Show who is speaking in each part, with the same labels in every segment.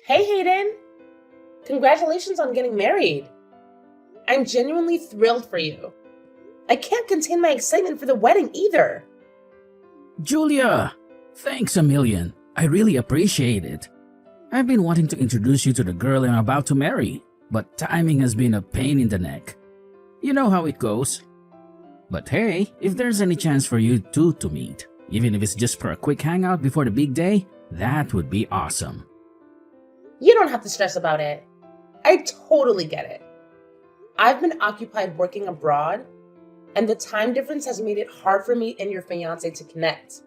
Speaker 1: Hey Hayden! Congratulations on getting married. I'm genuinely thrilled for you. I can't contain my excitement for the wedding either.
Speaker 2: Julia! Thanks a million. I really appreciate it. I've been wanting to introduce you to the girl I'm about to marry, but timing has been a pain in the neck. You know how it goes. But hey, if there's any chance for you two to meet, even if it's just for a quick hangout before the big day, that would be awesome.
Speaker 1: You don't have to stress about it. I totally get it. I've been occupied working abroad, and the time difference has made it hard for me and your fiancé to connect.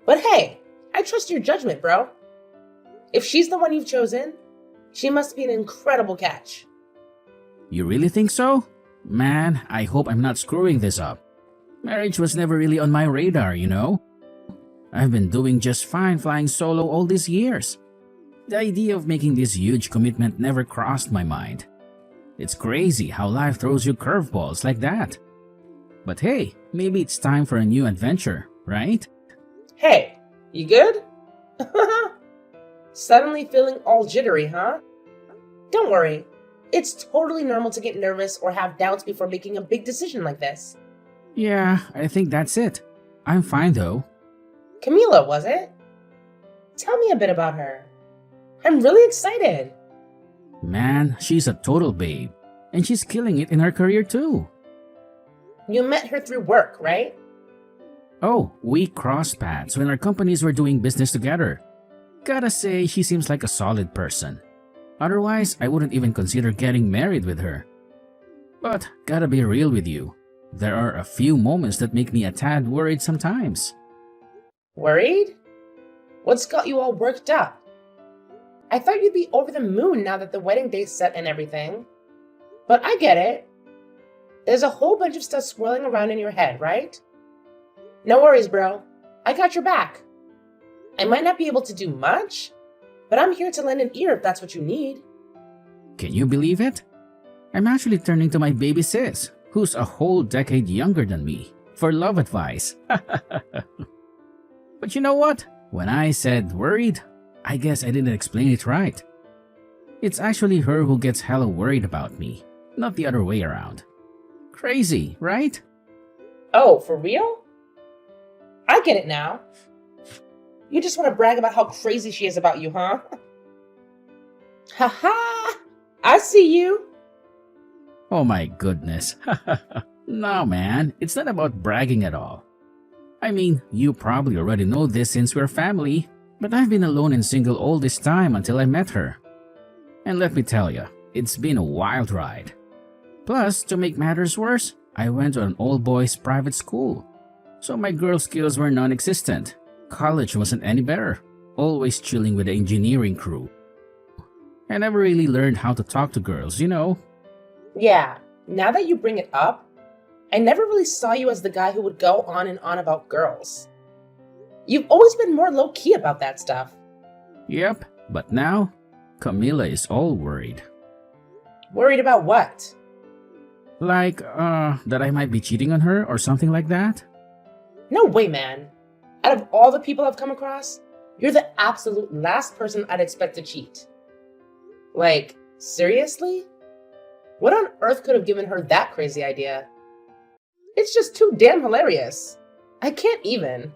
Speaker 1: But hey, I trust your judgment, bro. If she's the one you've chosen, she must be an incredible catch.
Speaker 2: You really think so? Man, I hope I'm not screwing this up. Marriage was never really on my radar, you know? I've been doing just fine flying solo all these years. The idea of making this huge commitment never crossed my mind. It's crazy how life throws you curveballs like that. But hey, maybe it's time for a new adventure, right?
Speaker 1: Hey, you good? Suddenly feeling all jittery, huh? Don't worry. It's totally normal to get nervous or have doubts before making a big decision like this.
Speaker 2: Yeah, I think that's it. I'm fine though.
Speaker 1: Camila, was it? Tell me a bit about her. I'm really excited.
Speaker 2: Man, she's a total babe. And she's killing it in her career too.
Speaker 1: You met her through work, right?
Speaker 2: Oh, we crossed paths when our companies were doing business together. Gotta say, she seems like a solid person. Otherwise, I wouldn't even consider getting married with her. But gotta be real with you. There are a few moments that make me a tad worried sometimes.
Speaker 1: Worried? What's got you all worked up? I thought you'd be over the moon now that the wedding day's set and everything. But I get it. There's a whole bunch of stuff swirling around in your head, right? No worries, bro. I got your back. I might not be able to do much, but I'm here to lend an ear if that's what you need.
Speaker 2: Can you believe it? I'm actually turning to my baby sis, who's a whole decade younger than me, for love advice. But you know what? When I said worried, I guess I didn't explain it right. It's actually her who gets hella worried about me, not the other way around. Crazy, right?
Speaker 1: Oh, for real? I get it now. You just want to brag about how crazy she is about you, huh? Haha! I see you.
Speaker 2: Oh my goodness. No man, it's not about bragging at all. I mean, you probably already know this since we're family, but I've been alone and single all this time until I met her. And let me tell you, it's been a wild ride. Plus, to make matters worse, I went to an all-boys private school. So my girl skills were non-existent. College wasn't any better. Always chilling with the engineering crew. I never really learned how to talk to girls, you know.
Speaker 1: Yeah, now that you bring it up, I never really saw you as the guy who would go on and on about girls. You've always been more low-key about that stuff.
Speaker 2: Yep, but now, Camila is all worried.
Speaker 1: Worried about what?
Speaker 2: Like, that I might be cheating on her or something like that?
Speaker 1: No way, man. Out of all the people I've come across, you're the absolute last person I'd expect to cheat. Like, seriously? What on earth could have given her that crazy idea? It's just too damn hilarious. I can't even.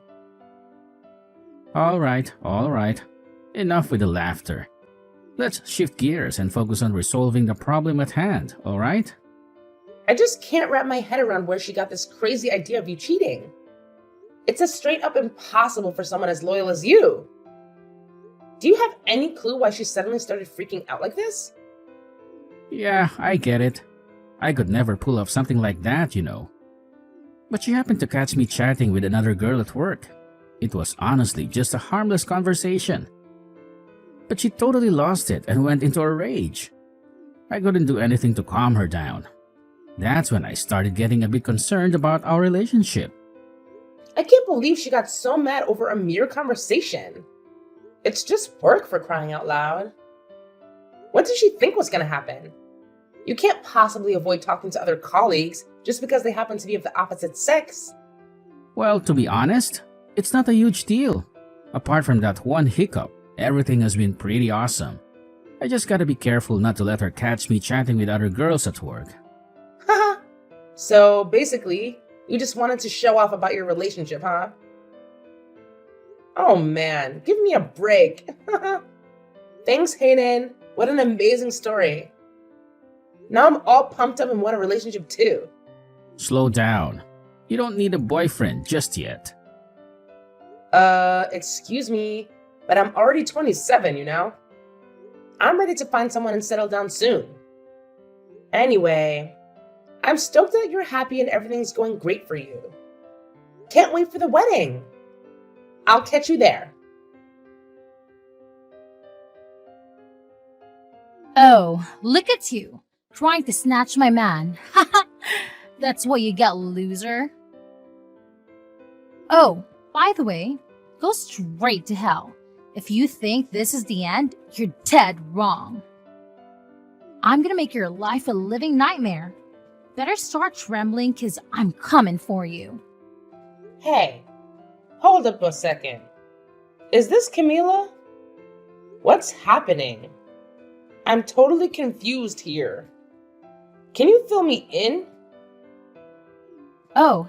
Speaker 2: All right. Enough with the laughter. Let's shift gears and focus on resolving the problem at hand, alright?
Speaker 1: I just can't wrap my head around where she got this crazy idea of you cheating. It's a straight up impossible for someone as loyal as you. Do you have any clue why she suddenly started freaking out like this?
Speaker 2: Yeah, I get it. I could never pull off something like that, you know. But she happened to catch me chatting with another girl at work. It was honestly just a harmless conversation. But she totally lost it and went into a rage. I couldn't do anything to calm her down. That's when I started getting a bit concerned about our relationship.
Speaker 1: I can't believe she got so mad over a mere conversation. It's just work, for crying out loud. What did she think was going to happen? You can't possibly avoid talking to other colleagues just because they happen to be of the opposite sex.
Speaker 2: Well, to be honest, it's not a huge deal. Apart from that one hiccup, everything has been pretty awesome. I just gotta be careful not to let her catch me chatting with other girls at work.
Speaker 1: Haha. So basically, you just wanted to show off about your relationship, huh? Oh man, give me a break. Thanks, Hayden. What an amazing story. Now I'm all pumped up and want a relationship too.
Speaker 2: Slow down. You don't need a boyfriend just yet.
Speaker 1: Excuse me, but I'm already 27, you know? I'm ready to find someone and settle down soon. Anyway, I'm stoked that you're happy and everything's going great for you. Can't wait for the wedding. I'll catch you there.
Speaker 3: Oh, look at you, trying to snatch my man. That's what you get, loser. Oh, by the way, go straight to hell. If you think this is the end, you're dead wrong. I'm gonna make your life a living nightmare. Better start trembling, cause I'm coming for you.
Speaker 1: Hey, hold up a second. Is this Camila? What's happening? I'm totally confused here. Can you fill me in?
Speaker 3: Oh,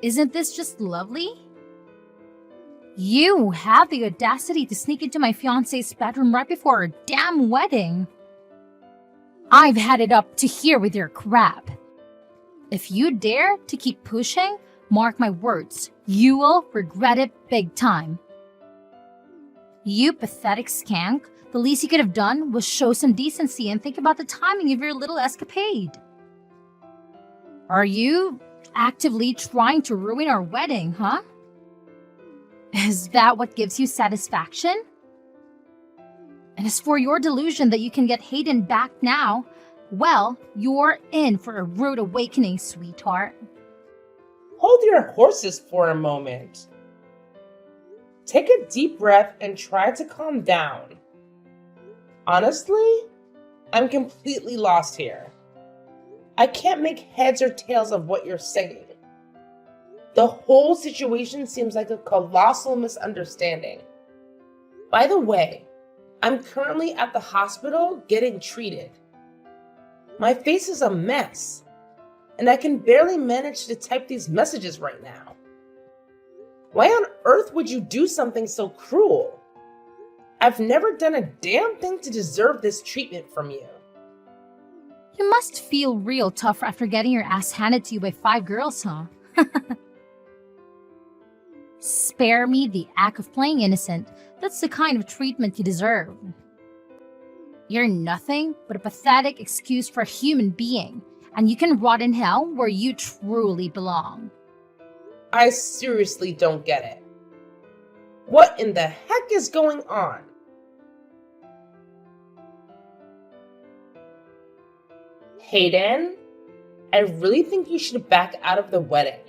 Speaker 3: isn't this just lovely? You have the audacity to sneak into my fiancé's bedroom right before our damn wedding. I've had it up to here with your crap. If you dare to keep pushing, mark my words, you will regret it big time. You pathetic skank, the least you could have done was show some decency and think about the timing of your little escapade. Are you actively trying to ruin our wedding, huh? Is that what gives you satisfaction? And as for your delusion that you can get Hayden back now, well, you're in for a rude awakening, sweetheart.
Speaker 1: Hold your horses for a moment. Take a deep breath and try to calm down. Honestly, I'm completely lost here. I can't make heads or tails of what you're saying. The whole situation seems like a colossal misunderstanding. By the way, I'm currently at the hospital getting treated. My face is a mess, and I can barely manage to type these messages right now. Why on earth would you do something so cruel? I've never done a damn thing to deserve this treatment from you.
Speaker 3: You must feel real tough after getting your ass handed to you by 5 girls, huh? Spare me the act of playing innocent. That's the kind of treatment you deserve. You're nothing but a pathetic excuse for a human being, and you can rot in hell where you truly belong.
Speaker 1: I seriously don't get it. What in the heck is going on? Hayden, I really think you should back out of the wedding.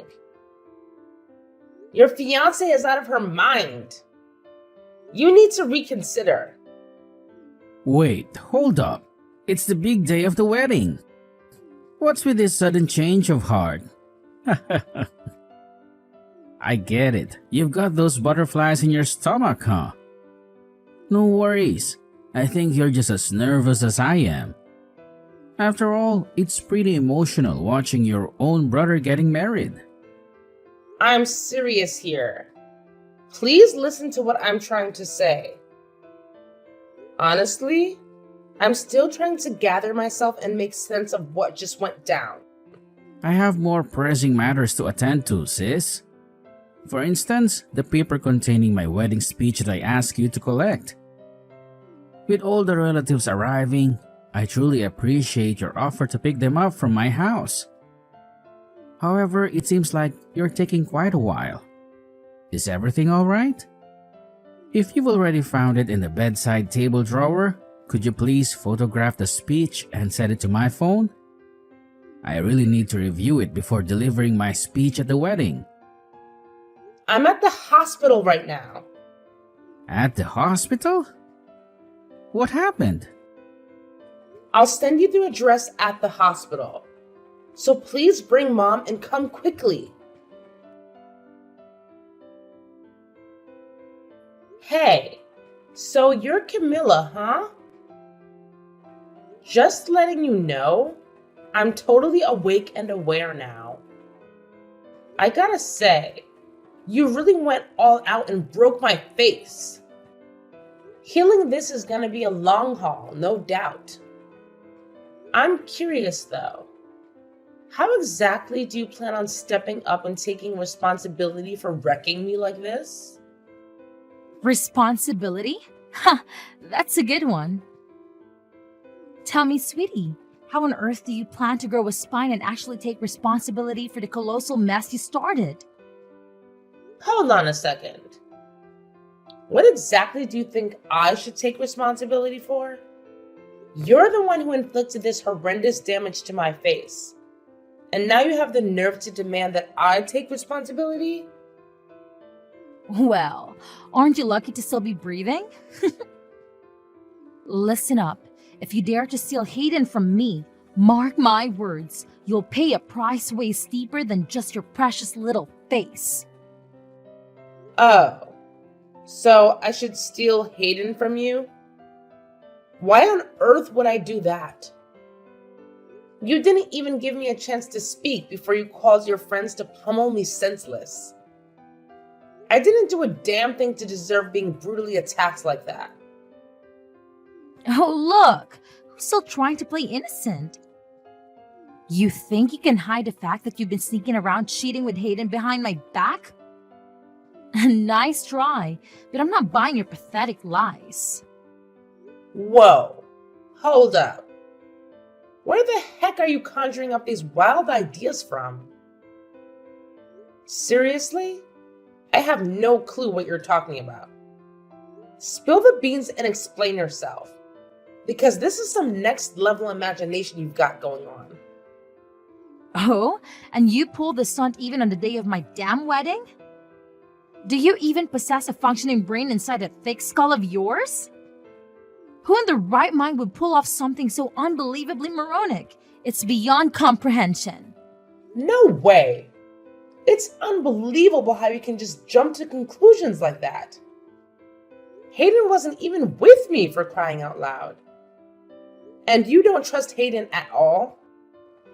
Speaker 1: Your fiancée is out of her mind. You need to reconsider.
Speaker 2: Wait, hold up. It's the big day of the wedding. What's with this sudden change of heart? I get it. You've got those butterflies in your stomach, huh? No worries. I think you're just as nervous as I am. After all, it's pretty emotional watching your own brother getting married.
Speaker 1: I'm serious here. Please listen to what I'm trying to say. Honestly, I'm still trying to gather myself and make sense of what just went down.
Speaker 2: I have more pressing matters to attend to, sis. For instance, the paper containing my wedding speech that I asked you to collect. With all the relatives arriving, I truly appreciate your offer to pick them up from my house. However, it seems like you're taking quite a while. Is everything alright? If you've already found it in the bedside table drawer, could you please photograph the speech and send it to my phone? I really need to review it before delivering my speech at the wedding.
Speaker 1: I'm at the hospital right now.
Speaker 2: At the hospital? What happened?
Speaker 1: I'll send you the address at the hospital. So please bring Mom and come quickly. Hey, so you're Camilla, huh? Just letting you know, I'm totally awake and aware now. I gotta say, you really went all out and broke my face. Healing this is gonna be a long haul, no doubt. I'm curious though, how exactly do you plan on stepping up and taking responsibility for wrecking me like this?
Speaker 3: Responsibility? Ha, that's a good one. Tell me, sweetie, how on earth do you plan to grow a spine and actually take responsibility for the colossal mess you started?
Speaker 1: Hold on a second. What exactly do you think I should take responsibility for? You're the one who inflicted this horrendous damage to my face. And now you have the nerve to demand that I take responsibility?
Speaker 3: Well, aren't you lucky to still be breathing? Listen up. If you dare to steal Hayden from me, mark my words, you'll pay a price way steeper than just your precious little face.
Speaker 1: Oh, so I should steal Hayden from you? Why on earth would I do that? You didn't even give me a chance to speak before you caused your friends to pummel me senseless. I didn't do a damn thing to deserve being brutally attacked like that.
Speaker 3: Oh, look, who's still trying to play innocent? You think you can hide the fact that you've been sneaking around cheating with Hayden behind my back? Nice try, but I'm not buying your pathetic lies.
Speaker 1: Whoa, hold up. Where the heck are you conjuring up these wild ideas from? Seriously? I have no clue what you're talking about. Spill the beans and explain yourself. Because this is some next level imagination you've got going on.
Speaker 3: Oh, and you pulled the stunt even on the day of my damn wedding? Do you even possess a functioning brain inside that thick skull of yours? Who in the right mind would pull off something so unbelievably moronic? It's beyond comprehension.
Speaker 1: No way! It's unbelievable how you can just jump to conclusions like that. Hayden wasn't even with me, for crying out loud. And you don't trust Hayden at all?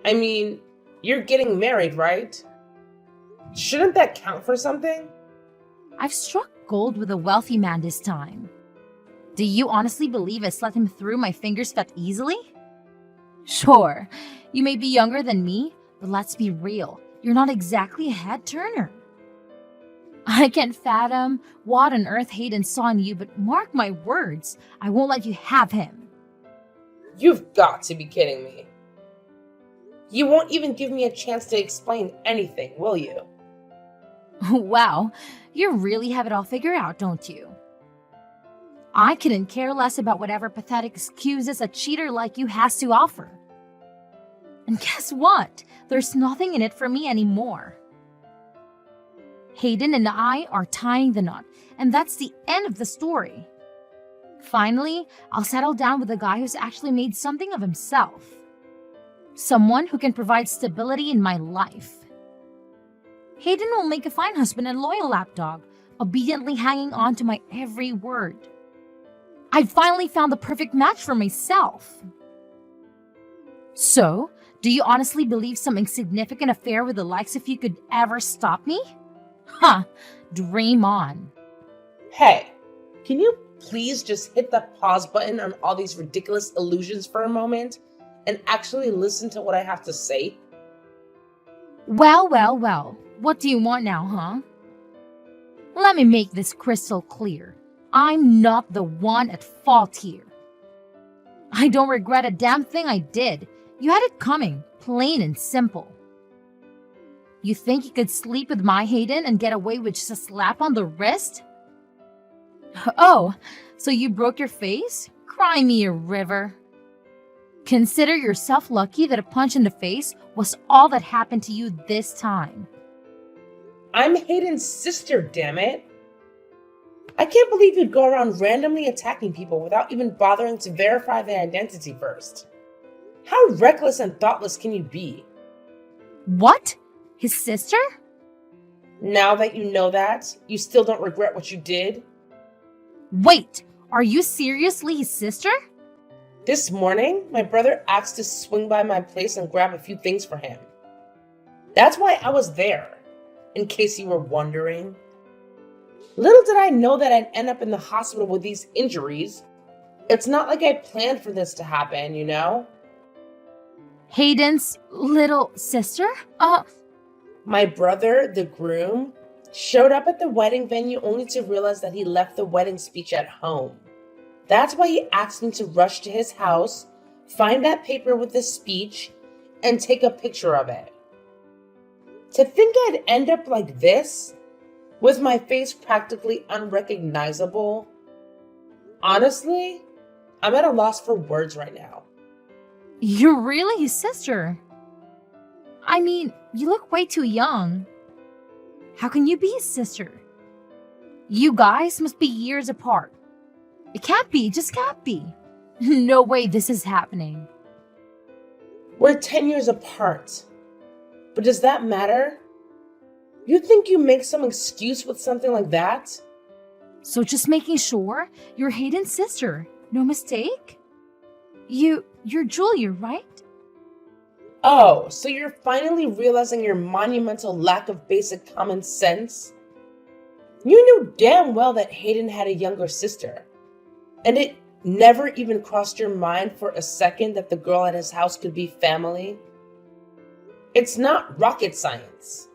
Speaker 1: I mean, you're getting married, right? Shouldn't that count for something?
Speaker 3: I've struck gold with a wealthy man this time. Do you honestly believe I let him through my fingers that easily? Sure, you may be younger than me, but let's be real, you're not exactly a head turner. I can't fathom what on earth Hayden saw in you, but mark my words, I won't let you have him.
Speaker 1: You've got to be kidding me. You won't even give me a chance to explain anything, will you?
Speaker 3: Wow, you really have it all figured out, don't you? I couldn't care less about whatever pathetic excuses a cheater like you has to offer. And guess what? There's nothing in it for me anymore. Hayden and I are tying the knot, and that's the end of the story. Finally, I'll settle down with a guy who's actually made something of himself. Someone who can provide stability in my life. Hayden will make a fine husband and loyal lapdog, obediently hanging on to my every word. I finally found the perfect match for myself. So, do you honestly believe some insignificant affair with the likes of you could ever stop me? Huh, dream on.
Speaker 1: Hey, can you please just hit the pause button on all these ridiculous illusions for a moment and actually listen to what I have to say?
Speaker 3: Well, what do you want now, huh? Let me make this crystal clear. I'm not the one at fault here. I don't regret a damn thing I did. You had it coming, plain and simple. You think you could sleep with my Hayden and get away with just a slap on the wrist? Oh, so you broke your face? Cry me a river. Consider yourself lucky that a punch in the face was all that happened to you this time.
Speaker 1: I'm Hayden's sister, damn it. I can't believe you'd go around randomly attacking people without even bothering to verify their identity first. How reckless and thoughtless can you be?
Speaker 3: What? His sister?
Speaker 1: Now that you know that, you still don't regret what you did?
Speaker 3: Wait, are you seriously his sister?
Speaker 1: This morning, my brother asked to swing by my place and grab a few things for him. That's why I was there, in case you were wondering. Little did I know that I'd end up in the hospital with these injuries. It's not like I planned for this to happen, you know?
Speaker 3: Hayden's little sister?
Speaker 1: My brother, the groom, showed up at the wedding venue only to realize that he left the wedding speech at home. That's why he asked me to rush to his house, find that paper with the speech, and take a picture of it. To think I'd end up like this, with my face practically unrecognizable. Honestly, I'm at a loss for words right now.
Speaker 3: You're really his sister. I mean, you look way too young. How can you be his sister? You guys must be years apart. It can't be, just can't be. No way this is happening.
Speaker 1: We're 10 years apart. But does that matter? You think you make some excuse with something like that?
Speaker 3: So just making sure you're Hayden's sister. No mistake? You're Julia, right?
Speaker 1: Oh, so you're finally realizing your monumental lack of basic common sense? You knew damn well that Hayden had a younger sister. And it never even crossed your mind for a second that the girl at his house could be family? It's not rocket science.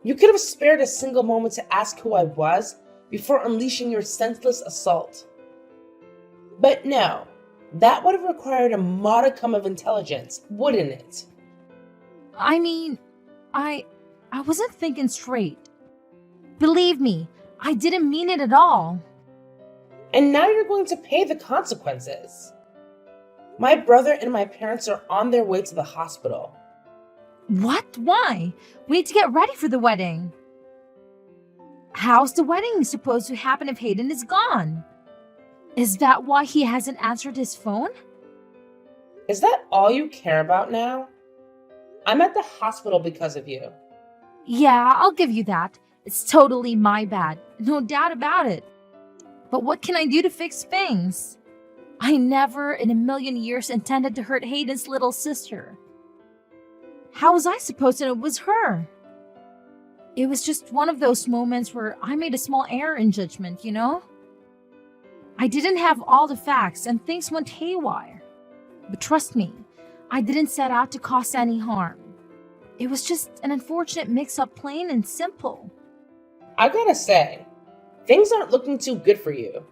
Speaker 1: You could have spared a single moment to ask who I was before unleashing your senseless assault. But no, that would have required a modicum of intelligence, wouldn't it?
Speaker 3: I mean, I wasn't thinking straight. Believe me, I didn't mean it at all.
Speaker 1: And now you're going to pay the consequences. My brother and my parents are on their way to the hospital.
Speaker 3: What? Why? We need to get ready for the wedding. How's the wedding supposed to happen if Hayden is gone? Is that why he hasn't answered his phone?
Speaker 1: Is that all you care about now? I'm at the hospital because of you.
Speaker 3: Yeah, I'll give you that. It's totally my bad. No doubt about it. But what can I do to fix things? I never in a million years intended to hurt Hayden's little sister. How was I supposed to know it was her? It was just one of those moments where I made a small error in judgment, you know? I didn't have all the facts and things went haywire. But trust me, I didn't set out to cause any harm. It was just an unfortunate mix-up, plain and simple.
Speaker 1: I gotta say, things aren't looking too good for you.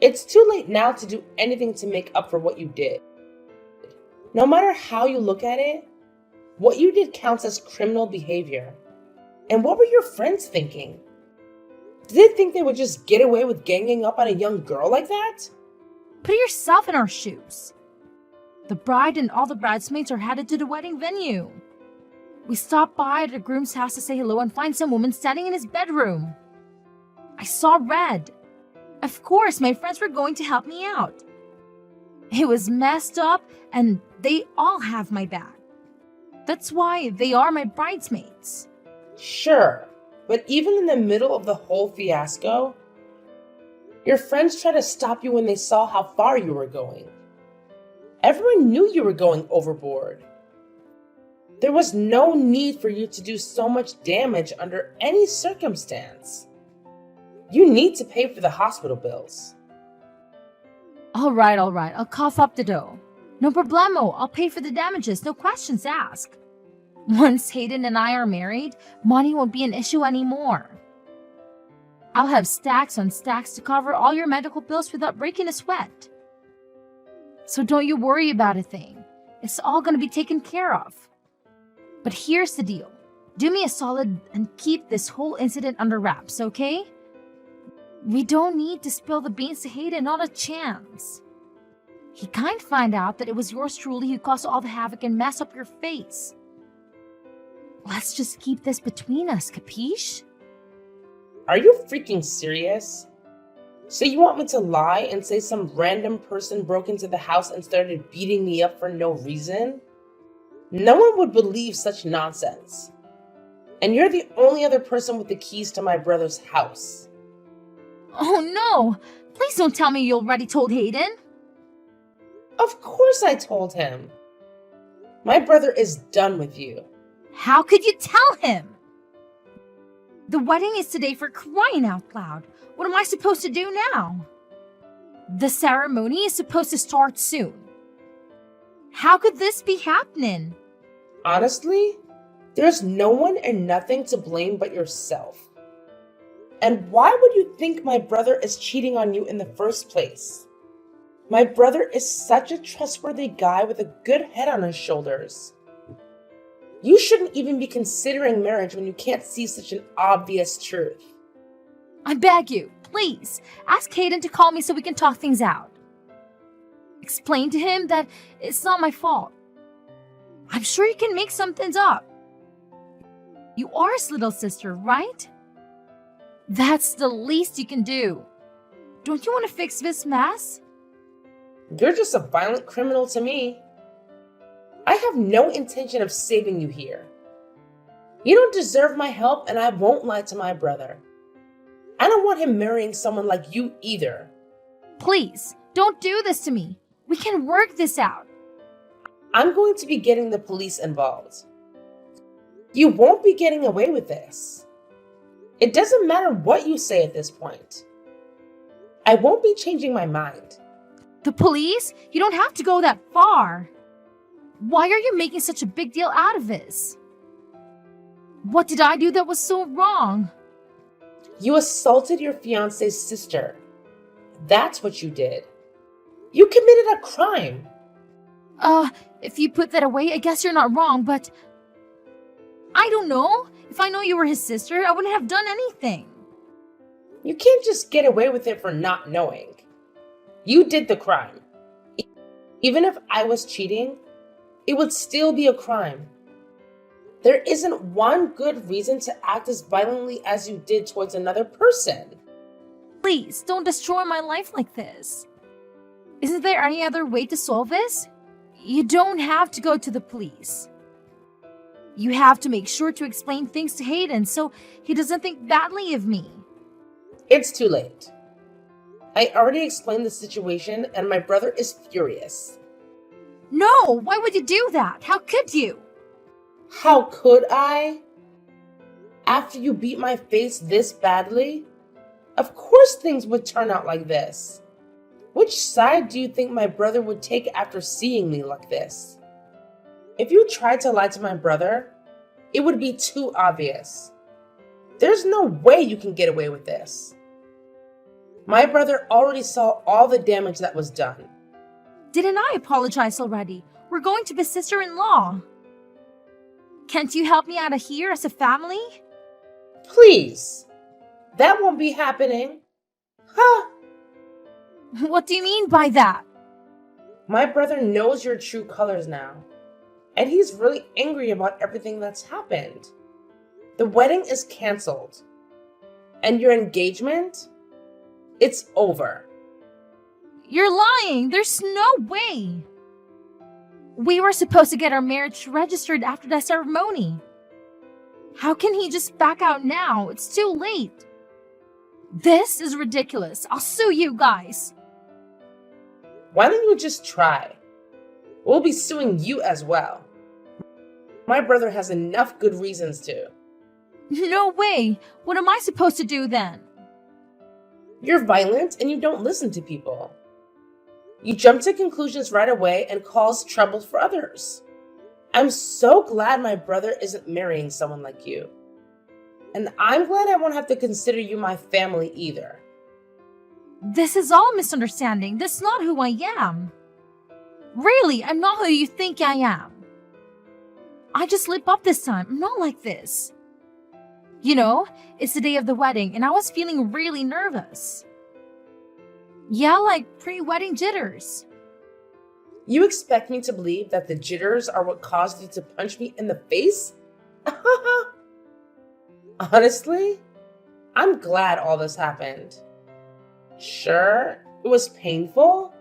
Speaker 1: It's too late now to do anything to make up for what you did. No matter how you look at it, what you did counts as criminal behavior. And what were your friends thinking? Did they think they would just get away with ganging up on a young girl like that?
Speaker 3: Put yourself in our shoes. The bride and all the bridesmaids are headed to the wedding venue. We stopped by at the groom's house to say hello and find some woman standing in his bedroom. I saw red. Of course, my friends were going to help me out. It was messed up and they all have my back. That's why they are my bridesmaids.
Speaker 1: Sure, but even in the middle of the whole fiasco, your friends tried to stop you when they saw how far you were going. Everyone knew you were going overboard. There was no need for you to do so much damage under any circumstance. You need to pay for the hospital bills.
Speaker 3: All right, I'll cough up the dough. No problemo, I'll pay for the damages, no questions asked. Once Hayden and I are married, money won't be an issue anymore. I'll have stacks on stacks to cover all your medical bills without breaking a sweat. So don't you worry about a thing. It's all gonna be taken care of. But here's the deal. Do me a solid and keep this whole incident under wraps, okay? We don't need to spill the beans to Hayden, not a chance. He can't find out that it was yours truly who caused all the havoc and mess up your face. Let's just keep this between us, capiche?
Speaker 1: Are you freaking serious? So you want me to lie and say some random person broke into the house and started beating me up for no reason? No one would believe such nonsense. And you're the only other person with the keys to my brother's house.
Speaker 3: Oh no! Please don't tell me you already told Hayden.
Speaker 1: Of course I told him. My brother is done with you.
Speaker 3: How could you tell him? The wedding is today, for crying out loud. What am I supposed to do now? The ceremony is supposed to start soon. How could this be happening?
Speaker 1: Honestly, there's no one and nothing to blame but yourself. And why would you think my brother is cheating on you in the first place? My brother is such a trustworthy guy with a good head on his shoulders. You shouldn't even be considering marriage when you can't see such an obvious truth.
Speaker 3: I beg you, please, ask Hayden to call me so we can talk things out. Explain to him that it's not my fault. I'm sure you can make some things up. You are his little sister, right? That's the least you can do. Don't you want to fix this mess?
Speaker 1: You're just a violent criminal to me. I have no intention of saving you here. You don't deserve my help, and I won't lie to my brother. I don't want him marrying someone like you either.
Speaker 3: Please, don't do this to me. We can work this out.
Speaker 1: I'm going to be getting the police involved. You won't be getting away with this. It doesn't matter what you say at this point. I won't be changing my mind.
Speaker 3: The police? You don't have to go that far. Why are you making such a big deal out of this? What did I do that was so wrong?
Speaker 1: You assaulted your fiance's sister. That's what you did. You committed a crime.
Speaker 3: If you put that away, I guess you're not wrong, but I don't know. If I know you were his sister, I wouldn't have done anything.
Speaker 1: You can't just get away with it for not knowing. You did the crime. Even if I was cheating, it would still be a crime. There isn't one good reason to act as violently as you did towards another person.
Speaker 3: Please, don't destroy my life like this. Isn't there any other way to solve this? You don't have to go to the police. You have to make sure to explain things to Hayden so he doesn't think badly of me.
Speaker 1: It's too late. I already explained the situation and my brother is furious.
Speaker 3: No, why would you do that? How could you?
Speaker 1: How could I? After you beat my face this badly? Of course things would turn out like this. Which side do you think my brother would take after seeing me like this? If you tried to lie to my brother, it would be too obvious. There's no way you can get away with this. My brother already saw all the damage that was done.
Speaker 3: Didn't I apologize already? We're going to be sister-in-law. Can't you help me out of here as a family?
Speaker 1: Please. That won't be happening. Huh?
Speaker 3: What do you mean by that?
Speaker 1: My brother knows your true colors now. And he's really angry about everything that's happened. The wedding is canceled. And your engagement? It's over.
Speaker 3: You're lying. There's no way. We were supposed to get our marriage registered after the ceremony. How can he just back out now? It's too late. This is ridiculous. I'll sue you guys.
Speaker 1: Why don't you just try? We'll be suing you as well. My brother has enough good reasons to.
Speaker 3: No way. What am I supposed to do then?
Speaker 1: You're violent and you don't listen to people. You jump to conclusions right away and cause trouble for others. I'm so glad my brother isn't marrying someone like you. And I'm glad I won't have to consider you my family either.
Speaker 3: This is all misunderstanding. That's not who I am. Really, I'm not who you think I am. I just slip up this time. I'm not like this. You know, it's the day of the wedding and I was feeling really nervous. Yeah, like pre-wedding jitters.
Speaker 1: You expect me to believe that the jitters are what caused you to punch me in the face? Honestly, I'm glad all this happened. Sure, it was painful,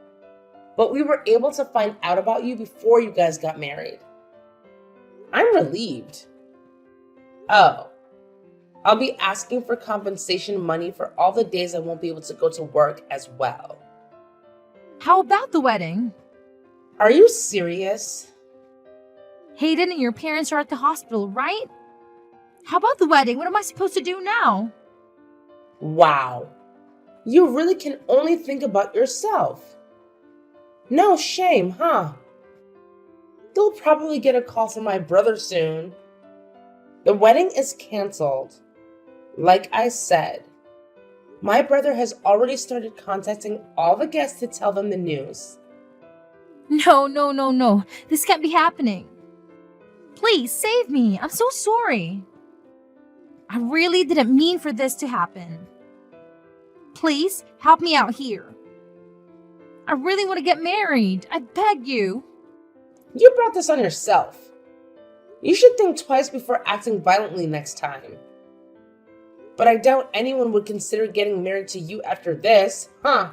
Speaker 1: but we were able to find out about you before you guys got married. I'm relieved. Oh, I'll be asking for compensation money for all the days I won't be able to go to work as well.
Speaker 3: How about the wedding?
Speaker 1: Are you serious?
Speaker 3: Hayden and your parents are at the hospital, right? How about the wedding? What am I supposed to do now?
Speaker 1: Wow. You really can only think about yourself. No shame, huh? You'll probably get a call from my brother soon. The wedding is canceled. Like I said, my brother has already started contacting all the guests to tell them the news.
Speaker 3: No. This can't be happening. Please save me. I'm so sorry. I really didn't mean for this to happen. Please help me out here. I really want to get married. I beg you.
Speaker 1: You brought this on yourself. You should think twice before acting violently next time. But I doubt anyone would consider getting married to you after this, huh?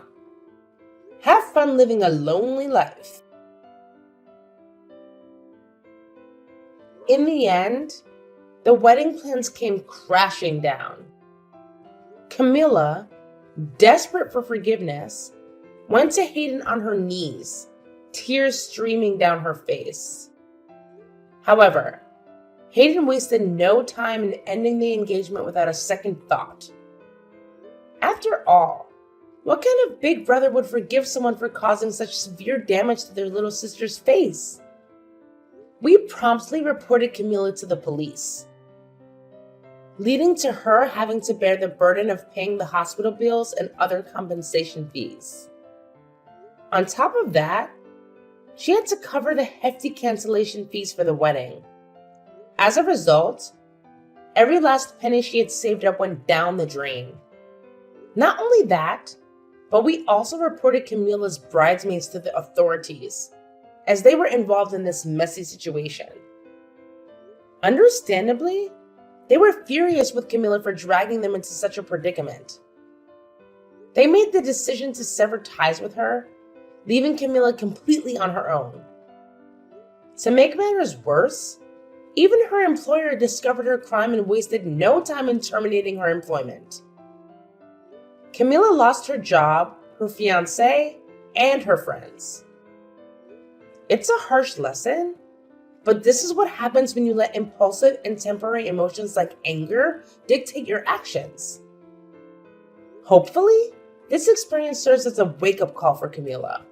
Speaker 1: Have fun living a lonely life. In the end, the wedding plans came crashing down. Camilla, desperate for forgiveness, went to Hayden on her knees, tears streaming down her face. However, Hayden wasted no time in ending the engagement without a second thought. After all, what kind of big brother would forgive someone for causing such severe damage to their little sister's face? We promptly reported Camilla to the police, leading to her having to bear the burden of paying the hospital bills and other compensation fees. On top of that, she had to cover the hefty cancellation fees for the wedding. As a result, every last penny she had saved up went down the drain. Not only that, but we also reported Camilla's bridesmaids to the authorities, as they were involved in this messy situation. Understandably, they were furious with Camilla for dragging them into such a predicament. They made the decision to sever ties with her, leaving Camilla completely on her own. To make matters worse, even her employer discovered her crime and wasted no time in terminating her employment. Camilla lost her job, her fiancé, and her friends. It's a harsh lesson, but this is what happens when you let impulsive and temporary emotions like anger dictate your actions. Hopefully, this experience serves as a wake-up call for Camilla.